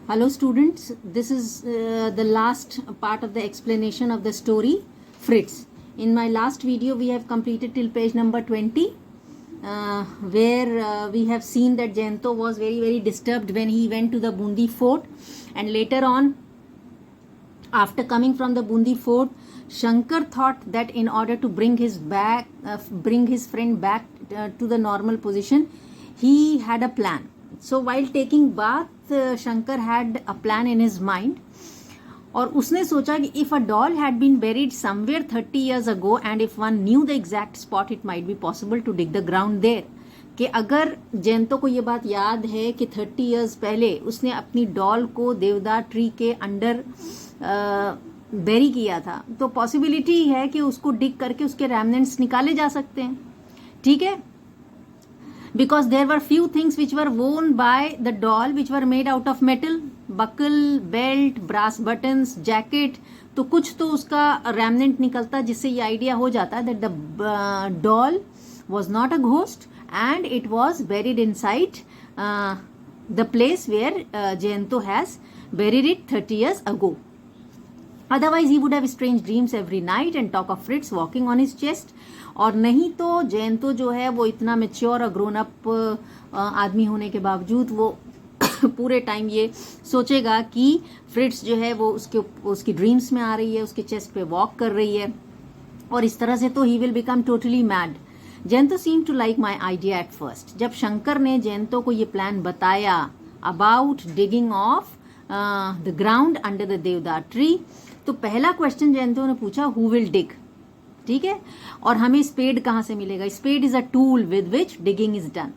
Hello students, this is the last part of the explanation of the story Fritz. In my last video we have completed till page number 20 where we have seen that Jayanto was very disturbed when he went to the Bundi fort, and later on after coming from the Bundi fort, Shankar thought that in order to bring his friend back to the normal position, he had a plan. So while taking bath, Shankar had a plan in his mind, और उसने सोचा कि if a doll had been buried somewhere 30 years ago and if one knew the exact spot, it might be possible to dig the ground there. कि अगर जयंतो को ये बात याद है कि 30 years पहले उसने अपनी डॉल को देवदार ट्री के अंडर बेरी किया था, तो पॉसिबिलिटी है कि उसको डिग करके उसके रेमनेंट्स निकाले जा सकते हैं. ठीक है, because there were few things which were worn by the doll which were made out of metal, buckle, belt, brass buttons, jacket. तो कुछ तो उसका remnant निकलता जिससे ये आइडिया हो जाता that the doll was not a ghost and it was buried inside the place where Jayanto has buried it 30 years ago. Otherwise he would have strange dreams every night and talk of Fritz walking on his chest. और नहीं तो जयंतो जो है वो इतना mature और grown up आदमी होने के बावजूद वो पूरे टाइम ये सोचेगा कि फ्रिट्स जो है वो उसकी ड्रीम्स में आ रही है, उसके चेस्ट पे वॉक कर रही है, और इस तरह से तो he will become totally mad. Jayanto seem to like my idea at first. जब शंकर ने जयंतो को ये प्लान बताया about digging of the ground under the deodar tree, तो पहला क्वेश्चन जयंतो ने पूछा हु विल डिग. ठीक है, और हमें स्पेड कहाँ से मिलेगा? Spade is a tool with which digging is done.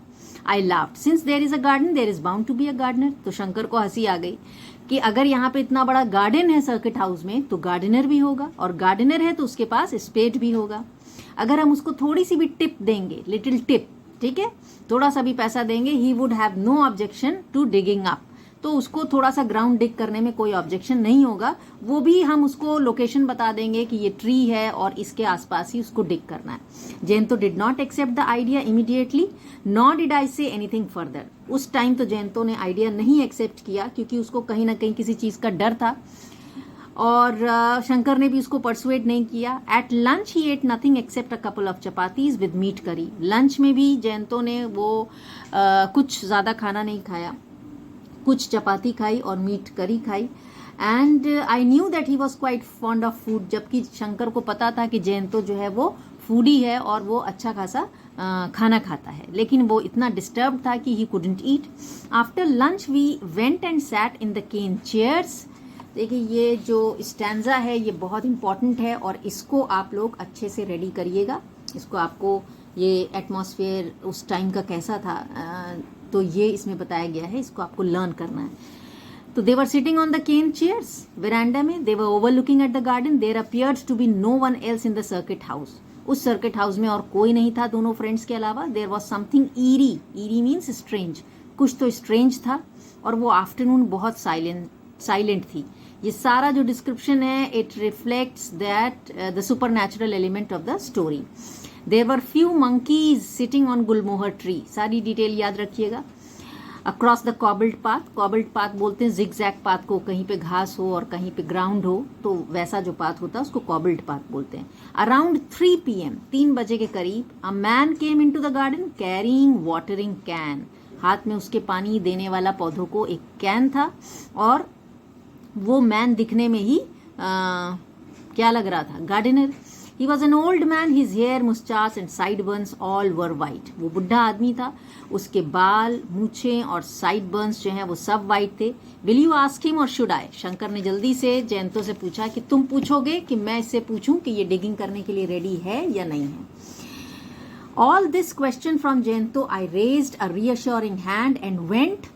I laughed since there is a garden there is bound to be a gardener. तो शंकर को हंसी आ गई कि अगर यहाँ पे इतना बड़ा गार्डन है सर्किट हाउस में तो गार्डनर भी होगा, और गार्डनर है तो उसके पास स्पेड भी होगा. अगर हम उसको थोड़ी सी भी टिप देंगे, लिटिल टिप, ठीक है, थोड़ा सा भी पैसा देंगे, he would have no objection to digging up. तो उसको थोड़ा सा ग्राउंड डिग करने में कोई ऑब्जेक्शन नहीं होगा. वो भी हम उसको लोकेशन बता देंगे कि ये ट्री है और इसके आसपास ही उसको डिग करना है. Jayanto did not accept the idea immediately, not did I say anything further. उस टाइम तो जयंतो ने आइडिया नहीं एक्सेप्ट किया क्योंकि उसको कहीं ना कहीं किसी चीज का डर था, और शंकर ने भी उसको परसुएट नहीं किया. At lunch he ate nothing except a couple of chapatis with meat curry. Lunch में भी जयंतो ने वो कुछ ज्यादा खाना नहीं खाया, कुछ चपाती खाई और मीट करी खाई. And I knew that he was quite fond of food. जबकि शंकर को पता था कि जयंतो जो है वो फूडी है और वो अच्छा खासा खाना खाता है, लेकिन वो इतना डिस्टर्ब था कि he couldn't eat. After lunch we went and sat in the cane chairs. देखिए ये जो स्टैंजा है ये बहुत इंपॉर्टेंट है और इसको आप लोग अच्छे से रेडी करिएगा. इसको आपको ये एटमॉस्फेयर उस टाइम का कैसा था तो ये इसमें बताया गया है, इसको आपको लर्न करना है. तो they were sitting on the cane chairs veranda में. They were overlooking at the garden. There appeared to be no one else in the circuit house. उस सर्किट हाउस में और कोई नहीं था दोनों फ्रेंड्स के अलावा. There was something eerie. Eerie means strange. कुछ तो स्ट्रेंज था, और वो आफ्टरनून बहुत साइलेंट थी. ये सारा जो डिस्क्रिप्शन है it reflects that the super natural element of the story. There were few monkeys sitting on Gulmohar tree. सारी डिटेल याद रखिएगा. Across the cobbled path. cobbled path बोलते हैं zigzag path को, कहीं पे घास हो और कहीं पे ग्राउंड हो तो वैसा जो पाथ होता है उसको cobbled path बोलते हैं. Around 3 PM 3 बजे के करीब a man came into the garden carrying watering can. हाथ में उसके पानी देने वाला पौधों को एक कैन था, और वो मैन दिखने में ही क्या लग रहा था? Gardener. He was an old man, his hair, mustache and sideburns all were white. वो बुढ़ा आदमी था, उसके बाल, मूछें और sideburns जो हैं वो सब white थे. Will you ask him or should I? Shankar ने जल्दी से जयंतो से पूछा कि तुम पूछोगे कि मैं इससे पूछूं कि ये डिगिंग करने के लिए रेडी है या नहीं है. All this question from Jayanto, I raised a reassuring hand and went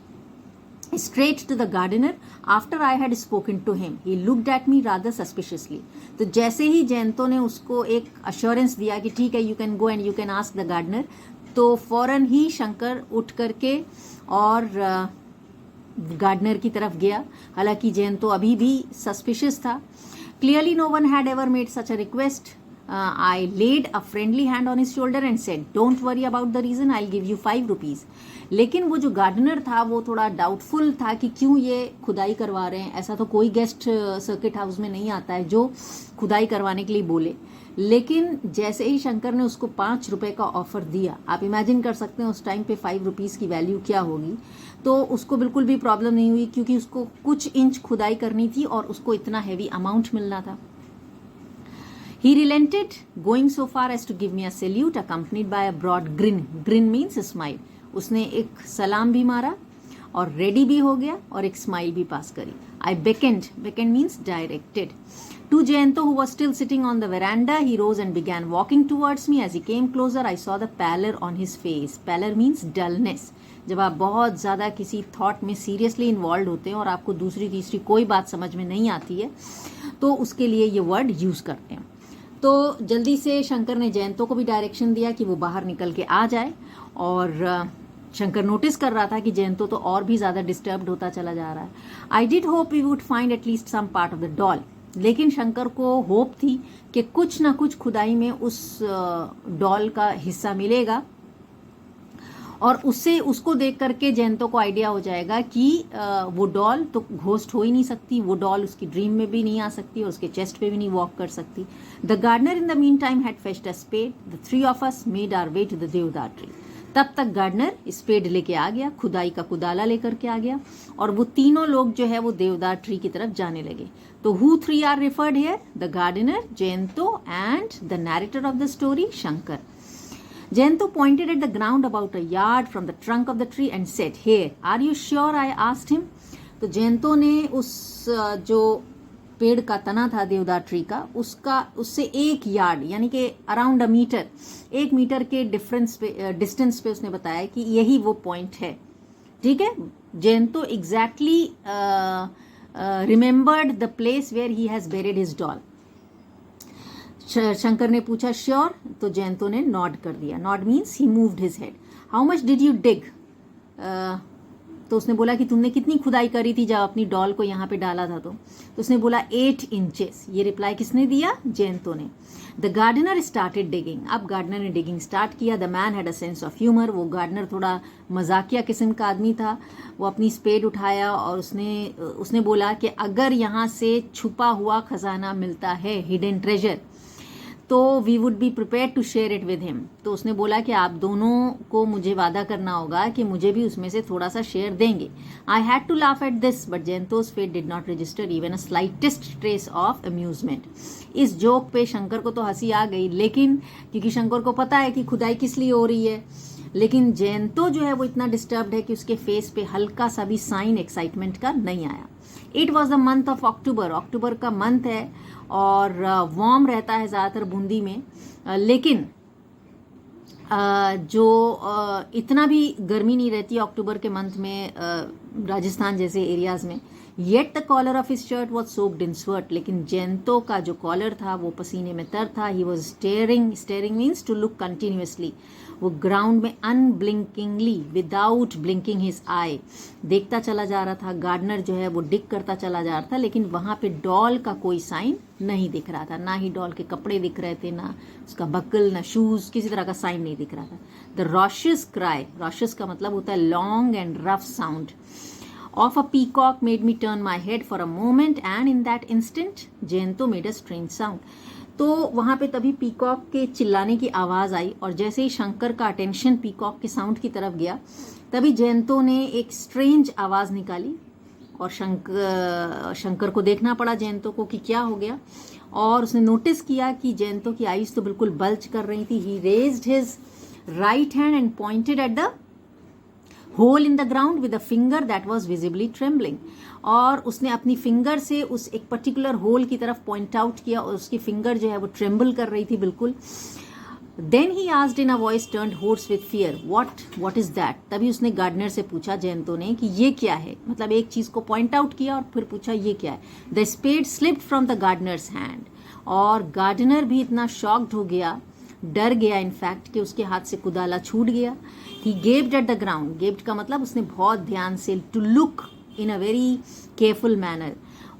straight to the gardener after I had spoken to him. He looked at me rather suspiciously. तो जैसे ही जयंतो ने उसको एक अश्योरेंस दिया कि ठीक है you can go and you can ask the gardener, तो फौरन ही शंकर उठ करके और गार्डनर की तरफ गया. हालांकि जयंतो अभी भी सस्पिशियस था. Clearly no one had ever made such a request. I laid a friendly hand on his shoulder and said, "Don't worry about the reason. I'll give you 5 rupees." लेकिन वो जो गार्डनर था वो थोड़ा डाउटफुल था कि क्यों ये खुदाई करवा रहे हैं. ऐसा तो कोई गेस्ट सर्किट हाउस में नहीं आता है जो खुदाई करवाने के लिए बोले. लेकिन जैसे ही शंकर ने उसको 5 रुपए का ऑफर दिया, आप इमेजिन कर सकते हैं उस टाइम पे 5 रुपीज़ की वैल्यू क्या होगी, तो उसको बिल्कुल भी प्रॉब्लम नहीं हुई क्योंकि उसको कुछ इंच खुदाई करनी थी और उसको इतना हैवी अमाउंट मिलना था. He relented, going so far as to give me a salute accompanied by a broad grin. Grin means a smile. उसने एक सलाम भी मारा और रेडी भी हो गया और एक स्माइल भी पास करी. I beckoned. Beckoned means directed. To Jayanto, who was still sitting on the veranda, he rose and began walking towards me. As he came closer, I saw the pallor on his face. Pallor means dullness. जब आप बहुत ज़्यादा किसी thought में seriously involve होते हैं और आपको दूसरी तीसरी कोई बात समझ में नहीं आती है, तो उसके लिए ये वर्ड यूज़ करते हैं. तो जल्दी से शंकर ने जयंतो को भी डायरेक्शन दिया कि वो बाहर निकल के आ जाए. और शंकर नोटिस कर रहा था कि जयंतो तो और भी ज़्यादा डिस्टर्ब्ड होता चला जा रहा है. I did hope we would find at least some part of the doll. लेकिन शंकर को होप थी कि कुछ ना कुछ खुदाई में उस डॉल का हिस्सा मिलेगा और उससे उसको देख करके जयंतो को आइडिया हो जाएगा कि वो डॉल तो घोस्ट हो ही नहीं सकती, वो डॉल उसकी ड्रीम में भी नहीं आ सकती और उसके चेस्ट पे भी नहीं वॉक कर सकती. The gardener in the meantime had fetched a spade. The 3 of us made our way to the deodar tree. तब तक गार्डनर स्पेड लेके आ गया, खुदाई का कुदाला लेकर के आ गया और वो तीनों लोग जो है वो देवदार ट्री की तरफ जाने लगे. तो who 3 are referred here? The gardener, Jayanto and the narrator of the story, Shankar. Jayanto pointed at the ground about a yard from the trunk of the tree and said, "Here, are you sure?" I asked him. तो जयंतो ने उस जो पेड़ का तना था देवदार tree का, उससे 1 यार्ड यानी कि अराउंड 1 मीटर के डिस्टेंस पे उसने बताया कि यही वो पॉइंट है. ठीक है. Jayanto exactly remembered the place where he has buried his doll. Shankar ने पूछा श्योर, तो जयंतो ने नॉड कर दिया. Nod means he moved his head. How much did you dig? तो उसने बोला कि तुमने कितनी खुदाई करी थी जब अपनी डॉल को यहाँ पे डाला था. तो उसने बोला 8 इंचेस. ये रिप्लाई किसने दिया? जयंतो ने. The gardener started digging. अब गार्डनर ने डिगिंग स्टार्ट किया. The man had a sense of humour. वो गार्डनर थोड़ा मजाकिया किस्म का आदमी था. वो अपनी स्पेड उठाया और उसने बोला कि अगर यहाँ से छुपा हुआ खजाना मिलता है, हिडन ट्रेजर, तो we would be prepare to share it with him. तो उसने बोला कि आप दोनों को मुझे वादा करना होगा कि मुझे भी उसमें से थोड़ा सा शेयर देंगे. I had to laugh at this but Jayanto's face did not register even a slightest trace of amusement. इस जोक पे शंकर को तो हंसी आ गई, लेकिन क्योंकि शंकर को पता है कि खुदाई किस लिए हो रही है, लेकिन जयंतो जो है वो इतना डिस्टर्ब्ड है कि उसके फेस पे हल्का सा भी साइन एक्साइटमेंट का नहीं आया. It was the month of October. October का मंथ है और वार्म रहता है ज़्यादातर बूंदी में, लेकिन जो इतना भी गर्मी नहीं रहती अक्टूबर के मंथ में राजस्थान जैसे एरियाज में. Yet the collar of his shirt was soaked in sweat. लेकिन जयंतो का जो कॉलर था वो पसीने में तर था. He was staring means to look continuously. वो ग्राउंड में unblinkingly without blinking his eye देखता चला जा रहा था. गार्डनर जो है वो डिग करता चला जा रहा था, लेकिन वहां पे डॉल का कोई साइन नहीं दिख रहा था. ना ही डॉल के कपड़े दिख रहे थे, ना उसका बकल, ना शूज, किसी तरह का साइन नहीं दिख रहा था. द रॉशियस क्राई, रॉशियस का मतलब होता है long and rough sound, of a peacock made me turn my head for a moment and in that instant Jayanto made a strange sound. तो वहाँ पे तभी पीकॉक के चिल्लाने की आवाज़ आई और जैसे ही शंकर का अटेंशन पीकॉक के साउंड की तरफ गया, तभी जयंतो ने एक स्ट्रेंज आवाज़ निकाली और शंकर को देखना पड़ा जयंतो को कि क्या हो गया. और उसने नोटिस किया कि जयंतो की आईज तो बिल्कुल बल्ज कर रही थी. He raised his right hand and pointed at the hole in the ground with a finger that was visibly trembling. और उसने अपनी फिंगर से उस एक पर्टिकुलर होल की तरफ पॉइंट आउट किया और उसकी फिंगर जो है वो ट्रेम्बल कर रही थी बिल्कुल. Then he asked in a voice turned hoarse with fear, what is that. तभी उसने गार्डनर से पूछा जयंतो ने कि ये क्या है. मतलब एक चीज को पॉइंट आउट किया और फिर पूछा ये क्या है. The spade slipped from the gardener's hand. और गार्डनर भी इतना शॉक्ड हो गया, डर गया इनफैक्ट, कि उसके हाथ से कुदाला छूट गया. He gaped at the ground. Gaped का मतलब उसने बहुत ध्यान से, to look in a very careful manner.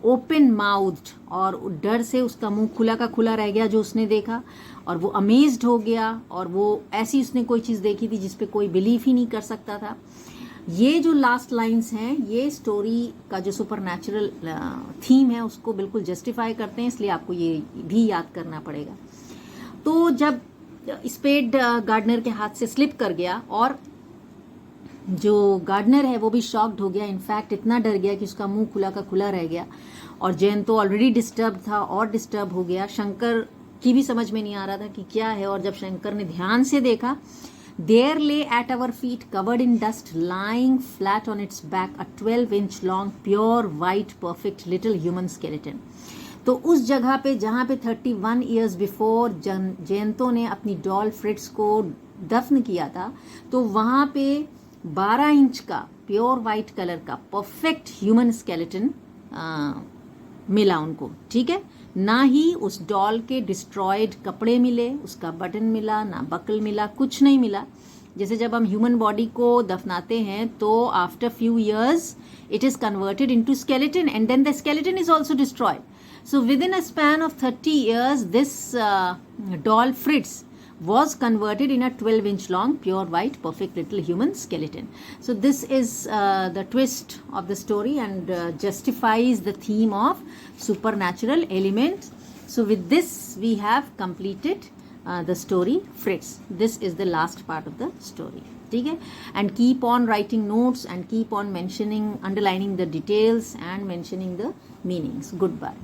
Open mouthed, और डर से उसका मुंह खुला का खुला रह गया जो उसने देखा, और वो अमेज्ड हो गया, और वो ऐसी उसने कोई चीज़ देखी थी जिस पे कोई बिलीव ही नहीं कर सकता था। ये जो लास्ट लाइंस हैं ये स्टोरी का जो सुपर नेचुरल थीम है उसको बिल्कुल जस्टिफाई करते हैं, इसलिए आपको ये भी याद करना पड़ेगा। तो जब स्पेड गार्डनर के हाथ से स्लिप कर गया और जो गार्डनर है वो भी शॉक्ड हो गया, इनफैक्ट इतना डर गया कि उसका मुंह खुला का खुला रह गया, और जैन तो ऑलरेडी डिस्टर्ब था और डिस्टर्ब हो गया। शंकर की भी समझ में नहीं आ रहा था कि क्या है, और जब शंकर ने ध्यान से देखा, there lay at our feet covered in dust lying flat on its back a 12 inch long pure white perfect little human skeleton. तो उस जगह पे जहाँ पे 31 ईयर्स बिफोर जयंतो ने अपनी डॉल फ्रिट्स को दफन किया था, तो वहाँ पे 12 इंच का प्योर वाइट कलर का परफेक्ट ह्यूमन स्केलेटन मिला उनको, ठीक है। ना ही उस डॉल के डिस्ट्रॉयड कपड़े मिले, उसका बटन मिला, ना बकल मिला, कुछ नहीं मिला। जैसे जब हम ह्यूमन बॉडी को दफनाते हैं तो after few years it is converted into skeleton and then the skeleton is also destroyed. So within a span of 30 years, this doll Fritz was converted in a 12-inch long, pure white, perfect little human skeleton. So this is the twist of the story and justifies the theme of supernatural elements. So with this, we have completed the story Fritz. This is the last part of the story. ठीक है, and keep on writing notes and keep on mentioning, underlining the details and mentioning the meanings. Goodbye.